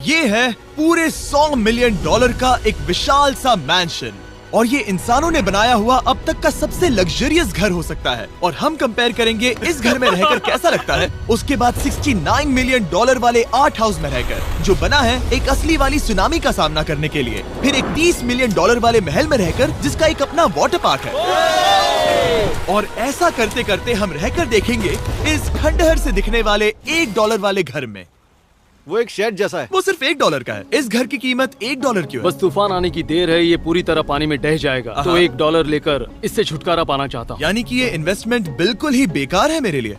ये है पूरे $100 मिलियन का एक विशाल सा मैंशन, और ये इंसानों ने बनाया हुआ अब तक का सबसे लग्जरियस घर हो सकता है। और हम कंपेयर करेंगे इस घर में रहकर कैसा लगता है उसके बाद $69 मिलियन वाले आर्ट हाउस में रहकर, जो बना है एक असली वाली सुनामी का सामना करने के लिए। फिर एक $30 मिलियन वाले महल में रहकर जिसका एक अपना वाटर पार्क है। और ऐसा करते करते हम रहकर देखेंगे इस खंडहर से दिखने वाले $1 वाले घर में। वो एक शेड जैसा है। वो सिर्फ $1 का है। इस घर की कीमत $1 क्यों है? बस तूफान आने की देर है, ये पूरी तरह पानी में ढह जाएगा, तो $1 लेकर इससे छुटकारा पाना चाहता हूँ। यानी कि ये इन्वेस्टमेंट बिल्कुल ही बेकार है मेरे लिए।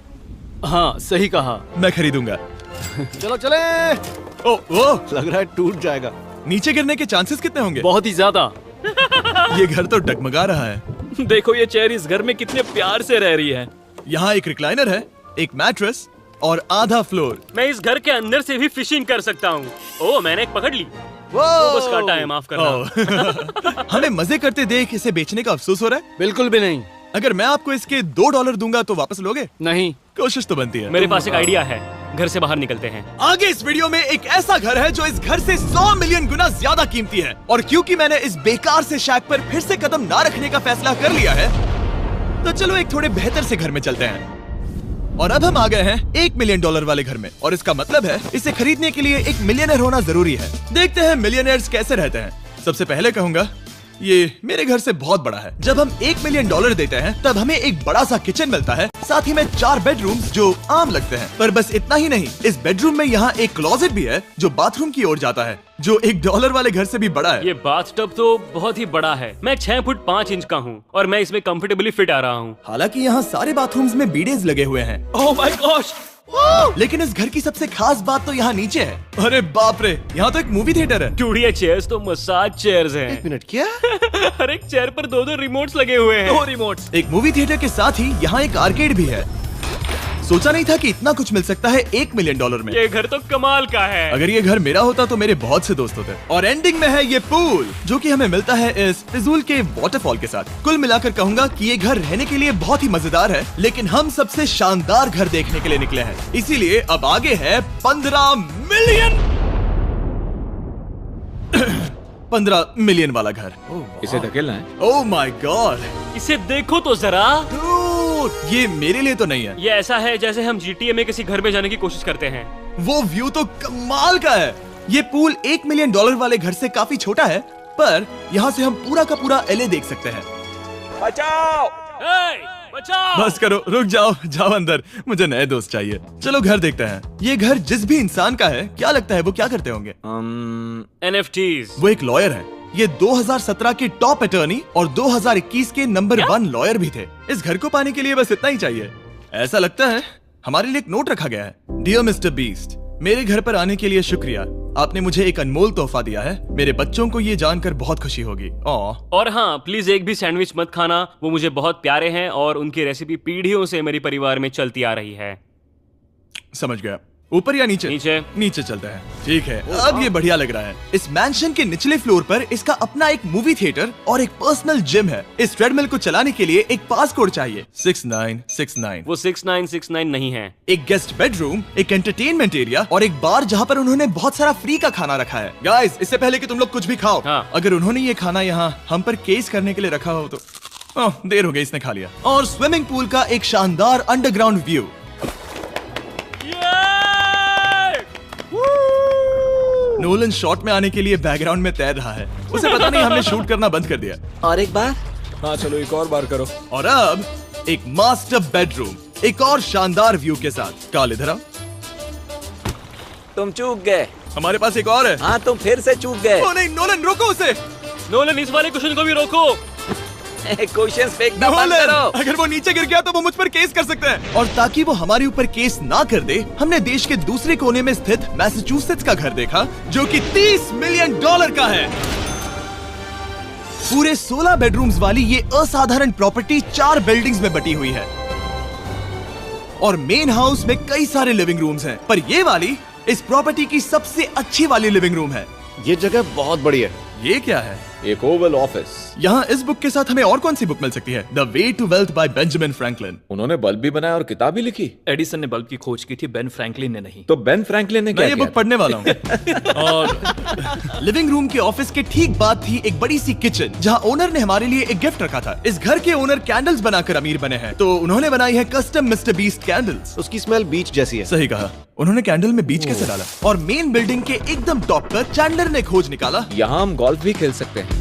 हाँ सही कहा। मैं खरीदूंगा। चलो चले। ओ, लग रहा है टूट जाएगा। नीचे गिरने के चांसेस कितने होंगे? बहुत ही ज्यादा। ये घर तो डगमगा रहा है। देखो ये चेयर इस घर में कितने प्यार से रह रही है। यहाँ एक रिक्लाइनर है, एक मैट्रेस और आधा फ्लोर। मैं इस घर के अंदर से भी फिशिंग कर सकता हूँ। ओह मैंने एक पकड़ ली। बस काटा है, माफ करना। हमें मजे करते देख इसे बेचने का अफसोस हो रहा है? बिल्कुल भी नहीं। अगर मैं आपको इसके $2 दूंगा तो वापस लोगे? नहीं। कोशिश तो बनती है। मेरे पास एक आइडिया है, घर से बाहर निकलते हैं। आगे इस वीडियो में एक ऐसा घर है जो इस घर से 100 मिलियन गुना ज्यादा कीमती है, और क्योंकि मैंने इस बेकार से शैक पर फिर से कदम ना रखने का फैसला कर लिया है, तो चलो एक थोड़े बेहतर से घर में चलते हैं। और अब हम आ गए हैं $1 मिलियन वाले घर में, और इसका मतलब है इसे खरीदने के लिए एक मिलियनर होना जरूरी है। देखते हैं मिलियनर्स कैसे रहते हैं। सबसे पहले कहूंगा ये मेरे घर से बहुत बड़ा है। जब हम $1 मिलियन देते हैं तब हमें एक बड़ा सा किचन मिलता है, साथ ही में 4 बेडरूम्स जो आम लगते हैं। पर बस इतना ही नहीं, इस बेडरूम में यहाँ एक क्लोजेट भी है जो बाथरूम की ओर जाता है, जो $1 वाले घर से भी बड़ा है। ये बाथटब तो बहुत ही बड़ा है। मैं 6 फुट 5 इंच का हूँ और मैं इसमें कंफर्टेबली फिट आ रहा हूँ। हालांकि यहाँ सारे बाथरूम्स में बीडेज लगे हुए हैं। Oh my gosh! लेकिन इस घर की सबसे खास बात तो यहाँ नीचे है। अरे बाप रे, यहाँ तो एक मूवी थिएटर है। टूडिया चेयर्स तो मसाज चेयर्स हैं। 1 मिनट, क्या? हर एक चेयर पर 2-2 रिमोट्स लगे हुए हैं। 2 रिमोट्स। एक मूवी थिएटर के साथ ही यहाँ एक आर्केड भी है। सोचा नहीं था कि इतना कुछ मिल सकता है $1 मिलियन में। ये घर तो कमाल का है। अगर ये घर मेरा होता तो मेरे बहुत से दोस्त होते। और एंडिंग में है ये पूल, जो कि हमें मिलता है इस फिजूल के वाटरफॉल के साथ। कुल मिलाकर कहूंगा कि ये घर रहने के लिए बहुत ही मजेदार है, लेकिन हम सबसे शानदार घर देखने के लिए निकले हैं, इसीलिए अब आगे है 15 मिलियन वाला घर। इसे धकेलना है। ओह माय गॉड, इसे देखो तो जरा। ये मेरे लिए तो नहीं है। ये ऐसा है जैसे हम GTA में किसी घर में जाने की कोशिश करते हैं। वो व्यू तो कमाल का है। ये पूल $1 मिलियन वाले घर से काफी छोटा है, पर यहाँ से हम पूरा का पूरा LA देख सकते हैं। बचाओ! बचाओ! बस करो, रुक जाओ, जाओ अंदर, मुझे नए दोस्त चाहिए। चलो घर देखते हैं। ये घर जिस भी इंसान का है, क्या लगता है वो क्या करते होंगे? NFTs। वो एक लॉयर है। ये 2017 के टॉप अटर्नी और 2021 के नंबर 1 लॉयर भी थे। इस घर को पाने के लिए बस इतना ही चाहिए। ऐसा लगता है हमारे लिए एक नोट रखा गया है। डियर मिस्टर बीस्ट, मेरे घर पर आने के लिए शुक्रिया। आपने मुझे एक अनमोल तोहफा दिया है। मेरे बच्चों को ये जानकर बहुत खुशी होगी। और हाँ, प्लीज एक भी सैंडविच मत खाना, वो मुझे बहुत प्यारे हैं और उनकी रेसिपी पीढ़ियों से मेरे परिवार में चलती आ रही है। समझ गया। ऊपर या नीचे? नीचे। नीचे चलते हैं। ठीक है, अब ये बढ़िया लग रहा है। इस मैंशन के निचले फ्लोर पर इसका अपना एक मूवी थिएटर और एक पर्सनल जिम है। इस ट्रेडमिल को चलाने के लिए एक पास कोड चाहिए, 6969। वो 6969 नहीं है। एक गेस्ट बेडरूम, एक एंटरटेनमेंट एरिया और एक बार जहाँ पर उन्होंने बहुत सारा फ्री का खाना रखा है। गाइस, इससे पहले कि तुम लोग कुछ भी खाओ, अगर उन्होंने ये खाना यहाँ हम पर केस करने के लिए रखा हो तो देर हो गई, इसने खा लिया। और स्विमिंग पूल का एक शानदार अंडरग्राउंड व्यू। नोलन शॉट में आने के लिए बैकग्राउंड में तैर रहा है। उसे पता नहीं हमने शूट करना बंद कर दिया। और एक बार? हाँ चलो एक और बार करो। और अब एक मास्टर बेडरूम, एक और शानदार व्यू के साथ। काल इधर आओ। तुम चूक गए। हमारे पास एक और है। हाँ तुम फिर से चूक गए। ओ नहीं, नोलन रोको उसे। नोलन, इस वाले क्वेश्चन को भी रोको। क्वेश्चन फेंकना बंद करो। अगर वो नीचे गिर गया तो वो मुझ पर केस कर सकते हैं। और ताकि वो हमारे ऊपर केस ना कर दे, हमने देश के दूसरे कोने में स्थित मैसाचुसेट्स का घर देखा, जो कि $30 मिलियन का है। पूरे 16 बेडरूम्स वाली ये असाधारण प्रॉपर्टी 4 बिल्डिंग्स में बटी हुई है और मेन हाउस में कई सारे लिविंग रूम्स हैं, पर ये वाली इस प्रॉपर्टी की सबसे अच्छी वाली लिविंग रूम है। ये जगह बहुत बड़ी है। ये क्या है? एक ओवल ऑफिस। यहाँ इस बुक के साथ हमें और कौन सी बुक मिल सकती है? The way to wealth by Benjamin Franklin. उन्होंने बल्ब भी बनाया और किताब भी लिखी। एडिसन ने बल्ब की खोज की थी, बेन फ्रैंकलिन ने नहीं। तो बेन फ्रैंकलिन ने मैं क्या ये किया बुक पढ़ने वाला हूँ। और लिविंग रूम के ऑफिस के ठीक बाद थी एक बड़ी सी किचन, जहाँ ओनर ने हमारे लिए एक गिफ्ट रखा था। इस घर के ओनर कैंडल्स बनाकर अमीर बने हैं, तो उन्होंने बनाई है कस्टम मिस्टर बीस्ट कैंडल्स। उसकी स्मेल बीच जैसी है। सही कहा। उन्होंने कैंडल में बीच कैसे डाला? और मेन बिल्डिंग के एकदम टॉप पर चैंडलर ने खोज निकाला। यहाँ हम गोल्फ भी खेल सकते हैं।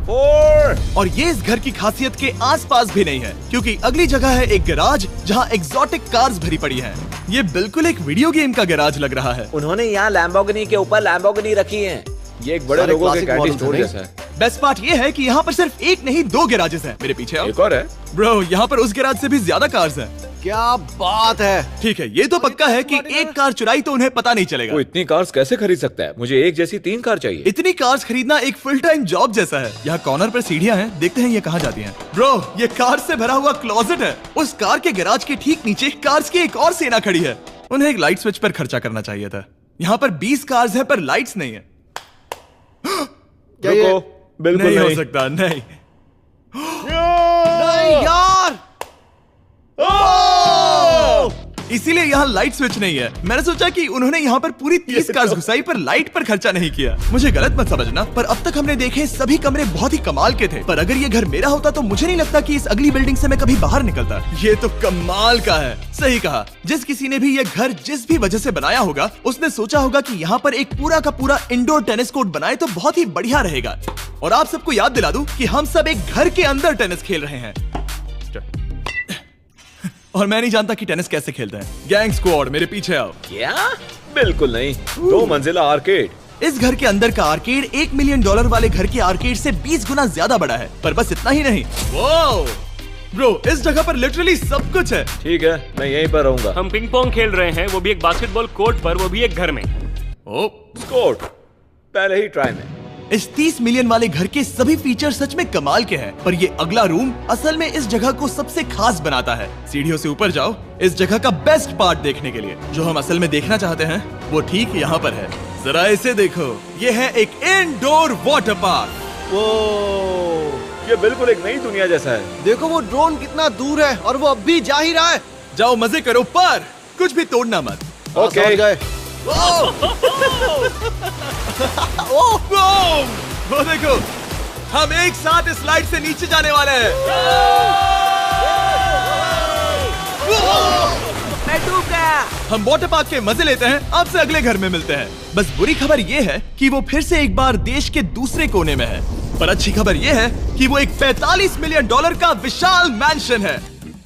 4 और ये इस घर की खासियत के आसपास भी नहीं है, क्योंकि अगली जगह है एक गैराज जहाँ एग्जॉटिक कार्स भरी पड़ी हैं। ये बिल्कुल एक वीडियो गेम का गैराज लग रहा है। उन्होंने यहाँ लैम्बोर्गिनी के ऊपर लैम्बोर्गिनी रखी है। ये एक बड़े लोगों के कैंडी स्टोर जैसा है। बेस्ट पार्ट ये है कि यहाँ पर सिर्फ एक नहीं 2 गैराजेस हैं। मेरे पीछे आओ। एक और है। ब्रो, यहाँ पर उस गैराज से भी ज्यादा कार्स हैं। क्या बात है। ठीक है, ये तो पक्का है कि एक कार चुराई तो उन्हें पता नहीं चलेगा। वो इतनी कार्स कैसे खरीद सकता है? मुझे एक जैसी 3 कार चाहिए। इतनी कार्स खरीदना एक फुल टाइम जॉब जैसा है। यहाँ कॉर्नर पर सीढ़ियाँ हैं, देखते हैं ये कहाँ जाती हैं। ब्रो, ये कार से भरा हुआ क्लोजेट है। उस कार के गैराज के ठीक नीचे कार्स की एक और सेना खड़ी है। उन्हें एक लाइट स्विच पर खर्चा करना चाहिए था। यहाँ पर 20 कार्स हैं पर लाइट्स नहीं है। रुको, बिल्कुल नहीं हो नहीं। सकता, नहीं। नहीं यार। इसीलिए यहाँ लाइट स्विच नहीं है। मैंने सोचा कि उन्होंने यहाँ पर पूरी 30 कार्स घुसाई पर लाइट पर खर्चा नहीं किया। मुझे गलत मत समझना, पर अब तक हमने देखे सभी कमरे बहुत ही कमाल के थे। पर अगर ये घर मेरा होता तो मुझे नहीं लगता कि इस अगली बिल्डिंग से मैं कभी बाहर निकलता। ये तो कमाल का है। सही कहा। जिस किसी ने भी ये घर जिस भी वजह से बनाया होगा, उसने सोचा होगा कि यहाँ पर एक पूरा का पूरा इंडोर टेनिस कोर्ट बनाए तो बहुत ही बढ़िया रहेगा। और आप सबको याद दिला दूं कि हम सब एक घर के अंदर टेनिस खेल रहे हैं। और मैं नहीं जानता कि टेनिस कैसे खेलते हैं। गैंग स्क्वाड, मेरे पीछे आओ। क्या? बिल्कुल नहीं। 2 मंजिला आर्केड। इस घर के अंदर का आर्केड $1 मिलियन वाले घर के आर्केड से 20 गुना ज्यादा बड़ा है। पर बस इतना ही नहीं। वाओ ब्रो, इस जगह पर लिटरली सब कुछ है। ठीक है, मैं यहीं पर रहूंगा। हम पिंग पोंग खेल रहे हैं, वो भी एक बास्केटबॉल कोर्ट पर, वो भी एक घर में। ओ, स्कोर पहले ही ट्राई में। इस 30 मिलियन वाले घर के सभी फीचर सच में कमाल के हैं, पर ये अगला रूम असल में इस जगह को सबसे खास बनाता है। सीढ़ियों से ऊपर जाओ इस जगह का बेस्ट पार्ट देखने के लिए। जो हम असल में देखना चाहते हैं वो ठीक यहाँ पर है। जरा इसे देखो, ये है एक इंडोर वाटर पार्क। वो ये बिल्कुल एक नई दुनिया जैसा है। देखो वो ड्रोन कितना दूर है और वो अब भी जा ही रहा है। जाओ मजे करो, पर कुछ भी तोड़ना मत। ओके। वो देखो, हम एक साथ इस स्लाइड से नीचे जाने वाले हैं। मैं डूब गया। हम वाटर पार्क के मजे लेते हैं। आपसे अगले घर में मिलते हैं। बस बुरी खबर ये है कि वो फिर से एक बार देश के दूसरे कोने में है, पर अच्छी खबर ये है कि वो एक $45 मिलियन का विशाल मैंशन है।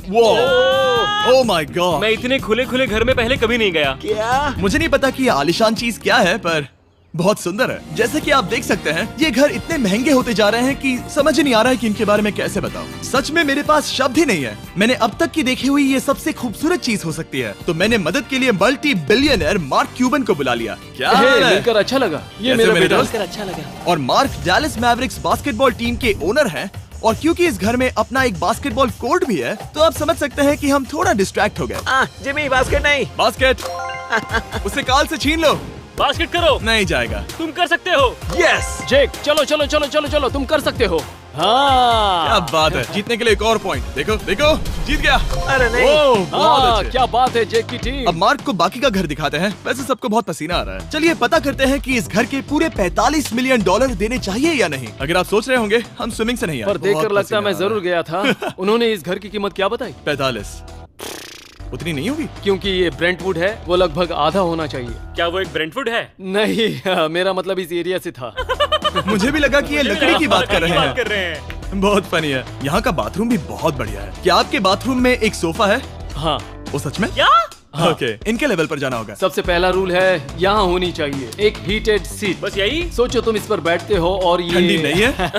Oh my God. मैं इतने खुले खुले घर में पहले कभी नहीं गया। क्या? मुझे नहीं पता कि ये आलीशान चीज क्या है, पर बहुत सुंदर है। जैसे कि आप देख सकते हैं, ये घर इतने महंगे होते जा रहे हैं कि समझ नहीं आ रहा है कि इनके बारे में कैसे बताऊं। सच में मेरे पास शब्द ही नहीं है। मैंने अब तक की देखी हुई ये सबसे खूबसूरत चीज हो सकती है। तो मैंने मदद के लिए मल्टी बिलियनर मार्क क्यूबन को बुला लिया। क्या हाल है? मिलकर अच्छा लगा। ये कैसे मेरा मेरे बेटा। दोस्त? अच्छा लगा। और mark Dallas Mavericks basketball team के ओनर हैं। और क्योंकि इस घर में अपना एक बास्केटबॉल कोर्ट भी है, तो आप समझ सकते हैं कि हम थोड़ा डिस्ट्रैक्ट हो गए। जिमी, बास्केट नहीं। बास्केट उसे काल से छीन लो। बास्केट करो। नहीं जाएगा। तुम कर सकते हो। यस। जेक, चलो चलो चलो चलो चलो, तुम कर सकते हो। हाँ क्या बात है। जीतने के लिए एक और पॉइंट। देखो देखो, जीत गया। अरे नहीं। ओह, बहुत हाँ, अच्छे। क्या बात है जेक की टीम। अब मार्क को बाकी का घर दिखाते हैं। वैसे सबको बहुत पसीना आ रहा है। चलिए पता करते हैं कि इस घर के पूरे $45 मिलियन देने चाहिए या नहीं। अगर आप सोच रहे होंगे हम स्विमिंग से नहीं आए, पर देखकर बहुत लगता पसीना मैं आ रहा जरूर गया था। उन्होंने इस घर की कीमत क्या बताई? 45। उतनी नहीं होगी। क्योंकि ये ब्रेंटवुड है, वो लगभग आधा होना चाहिए। क्या वो एक ब्रेंटफुड है? नहीं, मेरा मतलब इस एरिया से था। मुझे भी लगा कि ये लकड़ी की बात कर रहे कर हैं। रहे हैं। बहुत फनी है। यहाँ का बाथरूम भी बहुत बढ़िया है। क्या आपके बाथरूम में एक सोफा है? हाँ, वो सच में? क्या? ओके, इनके लेवल पर जाना होगा। सबसे पहला रूल है यहाँ होनी चाहिए एक हीटेड सीट। बस यही? सोचो तुम इस पर बैठते हो और ये ठंडी नहीं है।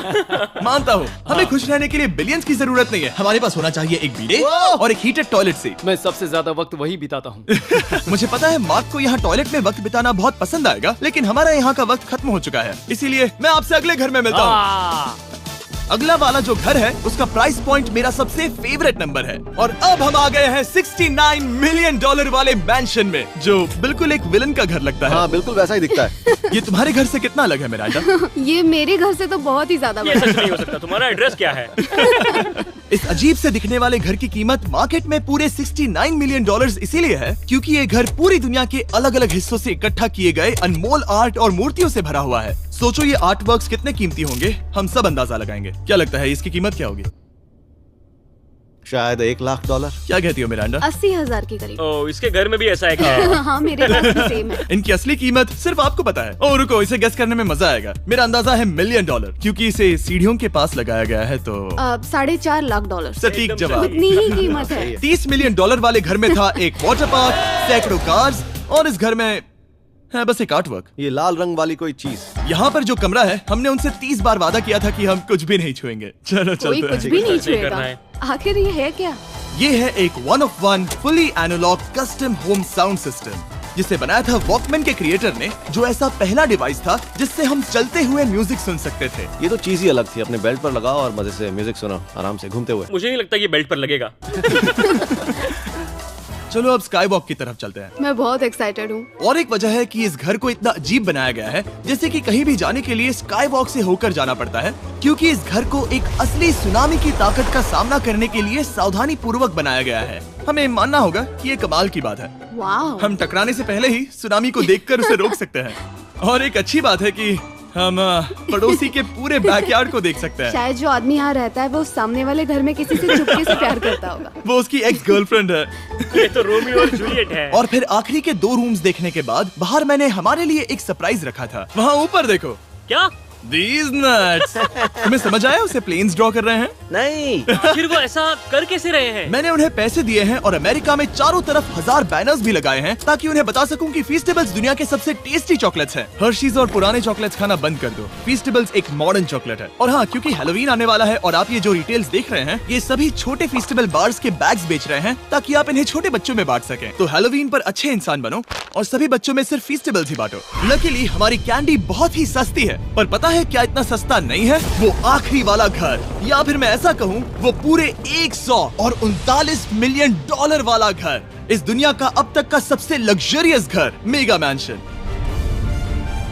मानता हूँ, हमें खुश रहने के लिए बिलियंस की जरूरत नहीं है। हमारे पास होना चाहिए एक बीडे और एक हीटेड टॉयलेट सीट। मैं सबसे ज्यादा वक्त वही बिताता हूँ। मुझे पता है मार्क को यहाँ टॉयलेट में वक्त बिताना बहुत पसंद आएगा, लेकिन हमारा यहाँ का वक्त खत्म हो चुका है। इसीलिए मैं आपसे अगले घर में मिलता हूँ। अगला वाला जो घर है उसका प्राइस पॉइंट मेरा सबसे फेवरेट नंबर है। और अब हम आ गए हैं $69 मिलियन वाले मैंशन में, जो बिल्कुल एक विलन का घर लगता है। हाँ, बिल्कुल वैसा ही दिखता है। ये तुम्हारे घर से कितना अलग है मिरांडा? ये मेरे घर से तो बहुत ही ज्यादा ये बड़ा सच नहीं हो सकता। तुम्हारा एड्रेस क्या है? इस अजीब से दिखने वाले घर की कीमत मार्केट में पूरे 69 मिलियन डॉलर्स इसीलिए है क्योंकि ये घर पूरी दुनिया के अलग अलग हिस्सों से इकट्ठा किए गए अनमोल आर्ट और मूर्तियों से भरा हुआ है। सोचो ये आर्ट वर्क्स कितने कीमती होंगे, हम सब अंदाजा लगाएंगे। क्या लगता है इसकी कीमत क्या होगी? शायद $1 लाख। क्या कहती हो मिरांडा? 80,000 के करीब। ओ, इसके घर में भी ऐसा है क्या? हाँ, मेरे पास भी सेम है। इनकी असली कीमत सिर्फ आपको पता है। ओ रुको, इसे गेस करने में मजा आएगा। मेरा अंदाजा है $1 मिलियन क्योंकि इसे सीढ़ियों के पास लगाया गया है तो $4.5 लाख। सटीक जवाब। उतनी ही कीमत है। $30 मिलियन वाले घर में था एक वाटर पार्क, सैकड़ों कार्स और इस घर में है बस एक आर्ट वर्क। ये लाल रंग वाली कोई चीज। यहाँ पर जो कमरा है, हमने उनसे 30 बार वादा किया था कि हम कुछ भी नहीं छुएंगे। चलो कोई चलते कुछ हैं। भी नहीं ऐसे ही करना छुएगा। आखिर ये है क्या? ये है एक 1 of 1 fully analogue custom home sound system जिसे बनाया था वॉकमैन के क्रिएटर ने, जो ऐसा पहला डिवाइस था जिससे हम चलते हुए म्यूजिक सुन सकते थे। ये तो चीज ही अलग थी। अपने बेल्ट पर लगाओ और मजे से म्यूजिक सुनो आराम से घूमते हुए। मुझे नहीं लगता ये बेल्ट पर लगेगा। चलो अब स्काई वॉक की तरफ चलते हैं। मैं बहुत एक्साइटेड हूँ। और एक वजह है कि इस घर को इतना अजीब बनाया गया है जैसे कि कहीं भी जाने के लिए स्काई वॉक से होकर जाना पड़ता है, क्योंकि इस घर को एक असली सुनामी की ताकत का सामना करने के लिए सावधानी पूर्वक बनाया गया है। हमें मानना होगा कि ये कमाल की बात है। वाह। हम टकराने से पहले ही सुनामी को देखकर उसे रोक सकते हैं। और एक अच्छी बात है कि हम पड़ोसी के पूरे बैकयार्ड को देख सकते हैं। शायद जो आदमी यहाँ रहता है वो सामने वाले घर में किसी से चुपके से प्यार करता होगा। वो उसकी एक्स गर्लफ्रेंड है। ये तो रोमियो और जूलियट है। और फिर आखिरी के 2 रूम्स देखने के बाद बाहर मैंने हमारे लिए एक सरप्राइज रखा था। वहाँ ऊपर देखो। क्या? These nuts! तुम्हें समझ आया उसे प्लेन्स ड्रॉ कर रहे हैं? नहीं। फिर वो ऐसा कर कैसे रहे हैं? मैंने उन्हें पैसे दिए हैं और अमेरिका में चारों तरफ 1000 बैनर्स भी लगाए हैं ताकि उन्हें बता सकूं कि फीस्टेबल्स दुनिया के सबसे टेस्टी चॉकलेट्स हैं। हर्शीज और पुराने चॉकलेट्स खाना बंद कर दो। फीस्टेबल्स एक मॉडर्न चॉकलेट है। और हाँ, क्योंकि हैलोवीन आने वाला है और आप ये जो रिटेल्स देख रहे हैं, ये सभी छोटे फीस्टेबल बार्स के बैग्स बेच रहे हैं ताकि आप इन्हें छोटे बच्चों में बांट सकें। तो हैलोवीन पर अच्छे इंसान बनो और सभी बच्चों में सिर्फ फीस्टेबल्स ही बांटो। लकीली हमारी कैंडी बहुत ही सस्ती है, पर पता है क्या इतना सस्ता नहीं है? वो आखिरी वाला घर, या फिर मैं ऐसा कहूँ वो पूरे 139 मिलियन डॉलर वाला घर। इस दुनिया का अब तक का सबसे लग्जरियस घर, मेगा मैंशन।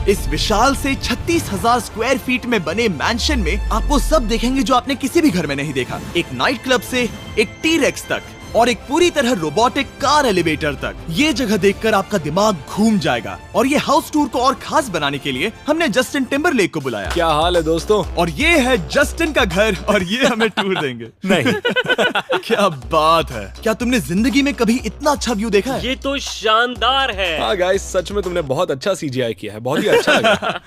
इस विशाल से 36,000 स्क्वायर फीट में बने मैंशन में आप वो सब देखेंगे जो आपने किसी भी घर में नहीं देखा। एक नाइट क्लब से एक टी-रेक्स तक और एक पूरी तरह रोबोटिक कार एलिवेटर तक। ये जगह देखकर आपका दिमाग घूम जाएगा। और ये हाउस टूर को और खास बनाने के लिए हमने जस्टिन टिम्बरलेक को बुलाया। क्या हाल है दोस्तों? और ये है जस्टिन का घर और ये हमें टूर देंगे। नहीं। क्या बात है! क्या तुमने जिंदगी में कभी इतना अच्छा व्यू देखा है? ये तो शानदार है। हाँ गाइस, सच में तुमने बहुत अच्छा CGI किया है। बहुत ही अच्छा लगा।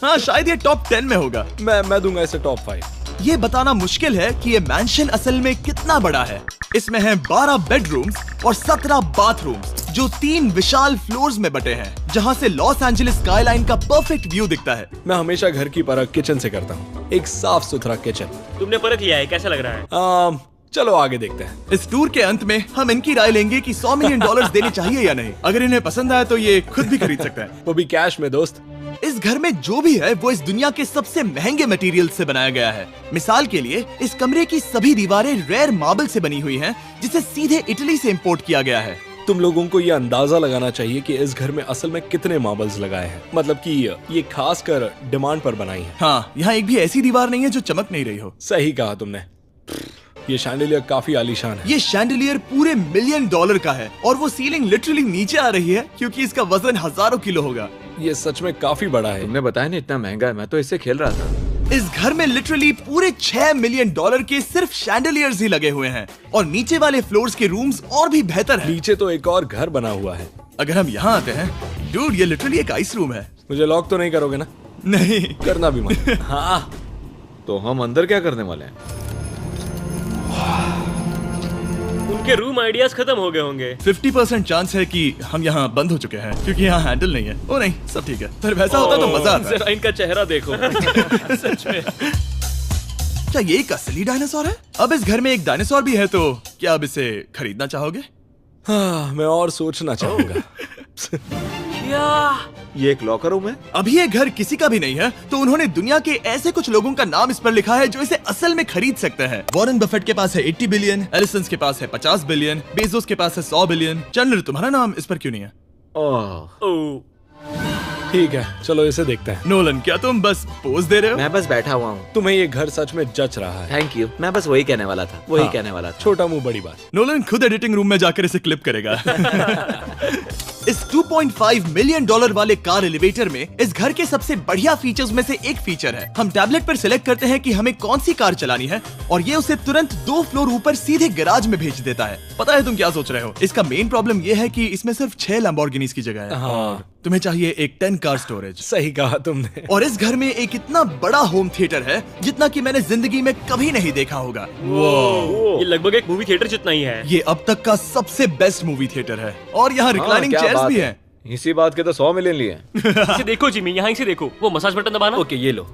हाँ, शायद ये टॉप 10 में होगा। मैं दूंगा इसे टॉप 5। ये बताना मुश्किल है कि ये मैंशन असल में कितना बड़ा है। इसमें हैं 12 बेडरूम्स और 17 बाथरूम्स जो 3 विशाल फ्लोर्स में बटे हैं, जहां से लॉस एंजलिस स्काईलाइन का परफेक्ट व्यू दिखता है। मैं हमेशा घर की परख किचन से करता हूँ। एक साफ सुथरा किचन। तुमने परख लिया है, कैसा लग रहा है? चलो आगे देखते हैं। इस टूर के अंत में हम इनकी राय लेंगे कि $100 मिलियन देने चाहिए या नहीं। अगर इन्हें पसंद आया तो ये खुद भी खरीद सकते हैं। वो भी कैश में दोस्त। इस घर में जो भी है वो इस दुनिया के सबसे महंगे मटेरियल से बनाया गया है। मिसाल के लिए इस कमरे की सभी दीवारें रेयर मार्बल से बनी हुई हैं, जिसे सीधे इटली से इंपोर्ट किया गया है। तुम लोगों को ये अंदाजा लगाना चाहिए कि इस घर में असल में कितने मार्बल्स लगाए हैं। मतलब कि ये खास कर डिमांड पर बनाई है। हाँ, यहाँ एक भी ऐसी दीवार नहीं है जो चमक नहीं रही हो। सही कहा तुमने। ये शैंडिलियर काफी आलीशान है। ये शैंडिलियर पूरे $1 मिलियन का है और वो सीलिंग लिटरली नीचे आ रही है क्योंकि इसका वजन हजारों किलो होगा। ये सच में काफी बड़ा है। तुमने बताया ना इतना महंगा है, मैं तो इससे खेल रहा था। इस घर में लिटरली पूरे $6 मिलियन के सिर्फ शैंडिलियर्स ही लगे हुए हैं और नीचे वाले फ्लोर्स के रूम्स और भी बेहतर हैं। नीचे तो एक और घर बना हुआ है। अगर हम यहाँ आते हैं, डूड, ये लिटरली एक आइस रूम है। मुझे लॉक तो नहीं करोगे ना? नहीं करना भी मत। हाँ, तो हम अंदर क्या करने वाले हैं? उनके रूम आइडियाज खत्म हो गए होंगे। 50% चांस है कि हम यहाँ बंद हो चुके हैं क्योंकि यहाँ हैंडल नहीं है। ओ नहीं, सब ठीक है। पर वैसा होता तो मजा आता। जरा इनका चेहरा देखो। सच में। क्या ये एक असली डायनासोर है? अब इस घर में एक डायनासोर भी है, तो क्या अब इसे खरीदना चाहोगे? हाँ, मैं और सोचना चाहूंगा। ये एक लॉकर रूम है? अभी ये घर किसी का भी नहीं है, तो उन्होंने दुनिया के ऐसे कुछ लोगों का नाम इस पर लिखा है जो इसे असल में खरीद सकते हैं। वॉरेन बफेट के पास है 80 बिलियन, एलिसन के पास है 50 बिलियन, बेजोस के पास है 100 बिलियन। चंद्र, तुम्हारा नाम इस पर क्यों नहीं है? ओह, ठीक है, चलो इसे देखते हैं। नोलन, क्या तुम बस पोज दे रहे हो? मैं बस बैठा हुआ हूँ। तुम्हें ये घर सच में जच रहा है। Thank you. मैं बस वही कहने वाला था, वही हाँ, कहने वाला था। छोटा मुंह बड़ी बात। नोलन खुद एडिटिंग रूम में जाकर इसे क्लिप करेगा। इस $2.5 मिलियन वाले कार एलिवेटर में इस घर के सबसे बढ़िया फीचर्स में से एक फीचर है। हम टैबलेट पर सिलेक्ट करते हैं कि हमें कौन सी कार चलानी है और ये उसे तुरंत 2 फ्लोर ऊपर सीधे गैराज में भेज देता है। पता है तुम क्या सोच रहे हो? इसका मेन प्रॉब्लम ये है कि इसमें सिर्फ 6 लैम्बोर्गिनीज की जगह है। हाँ, तुम्हें चाहिए एक 10 कार स्टोरेज। सही कहा तुमने। और इस घर में एक इतना बड़ा होम थिएटर है जितना कि मैंने जिंदगी में कभी नहीं देखा होगा। ये लगभग एक मूवी थिएटर जितना ही है। ये अब तक का सबसे बेस्ट मूवी थिएटर है और यहाँ रिक्लाइनिंग क्या चेयर्स बात भी है। हैं। इसी बात के तो 100 मिलियन लिए हैं। इसे देखो जिमी, यहाँ इसे देखो, वो मसाज बटन दबाना। ओके, ये लो।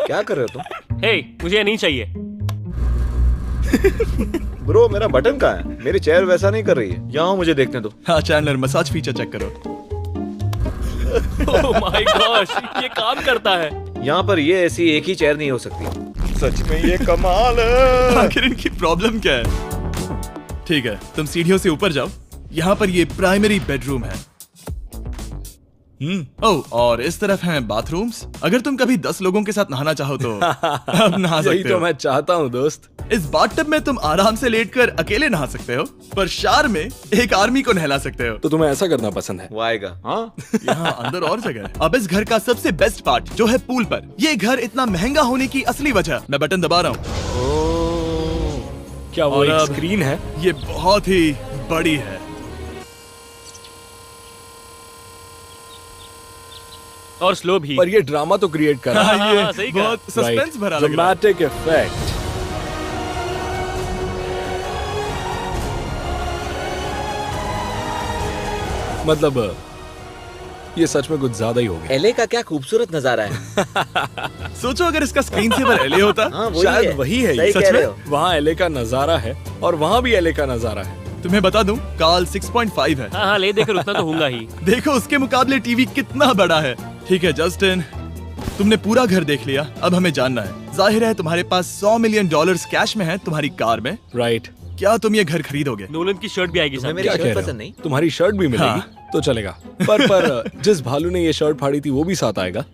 क्या कर रहे हो तुम? हे, मुझे ये नहीं चाहिए। ब्रो, मेरा बटन कहाँ है? मेरी चेयर वैसा नहीं कर रही है। यहाँ मुझे देखने दो। हाँ चैंडलर, मसाज फीचर चेक करो। ओह माय गॉश, ये काम करता है। यहाँ पर ये ऐसी एक ही चेयर नहीं हो सकती। सच में ये कमाल है। आखिर इनकी प्रॉब्लम क्या है? ठीक है, तुम सीढ़ियों से ऊपर जाओ। यहाँ पर ये प्राइमरी बेडरूम है। ओह, और इस तरफ हैं बाथरूम्स। अगर तुम कभी 10 लोगों के साथ नहाना चाहो तो अब नहा यही सकते तो हो। मैं चाहता हूँ दोस्त। इस बाथटब में तुम आराम से लेटकर अकेले नहा सकते हो, पर शार में एक आर्मी को नहला सकते हो। तो तुम्हें ऐसा करना पसंद है? वो आएगा। हाँ, यहाँ अंदर और जगह है। अब इस घर का सबसे बेस्ट पार्ट जो है पूल पर। ये घर इतना महंगा होने की असली वजह, मैं बटन दबा रहा हूँ। क्या वो और एक अब- स्क्रीन है? ये बहुत ही बड़ी है। और स्लो भी। पर ये ड्रामा तो क्रिएट कर रहा है। हाँ, ये सही कहा। बहुत सस्पेंस भरा लग रहा है। Dramatic effect. मतलब ये सच में कुछ ज्यादा ही हो गया। एलए का क्या खूबसूरत नजारा है। सोचो अगर इसका स्क्रीन सेवर एलए होता। हाँ, वही शायद है। वही है ये। सही सच कह में? रहे हो। वहाँ एले का नजारा है और वहाँ भी एले का नजारा है। तुम्हें बता दूं, काल 6.5 है। हाँ हाँ, ले देकर उतना तो होगा ही। देखो उसके मुकाबले टीवी कितना बड़ा है। ठीक है जस्टिन, तुमने पूरा घर देख लिया। अब हमें जानना है, जाहिर है तुम्हारे पास $100 मिलियन कैश में है तुम्हारी कार में। राइट। क्या तुम ये घर खरीदोगे? नोलन की शर्ट भी आएगी तुम्हें साथ। मेरी क्या शर्ट कह रहे पसंद हो? नहीं? तुम्हारी शर्ट भी मिलेगी हाँ। तो चलेगा। पर जिस भालू ने ये शर्ट फाड़ी थी वो भी साथ आएगा।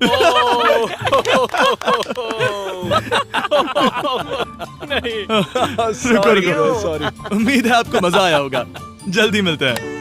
रुको रुको, सॉरी। उम्मीद है आपको मजा आया होगा। जल्दी मिलते हैं।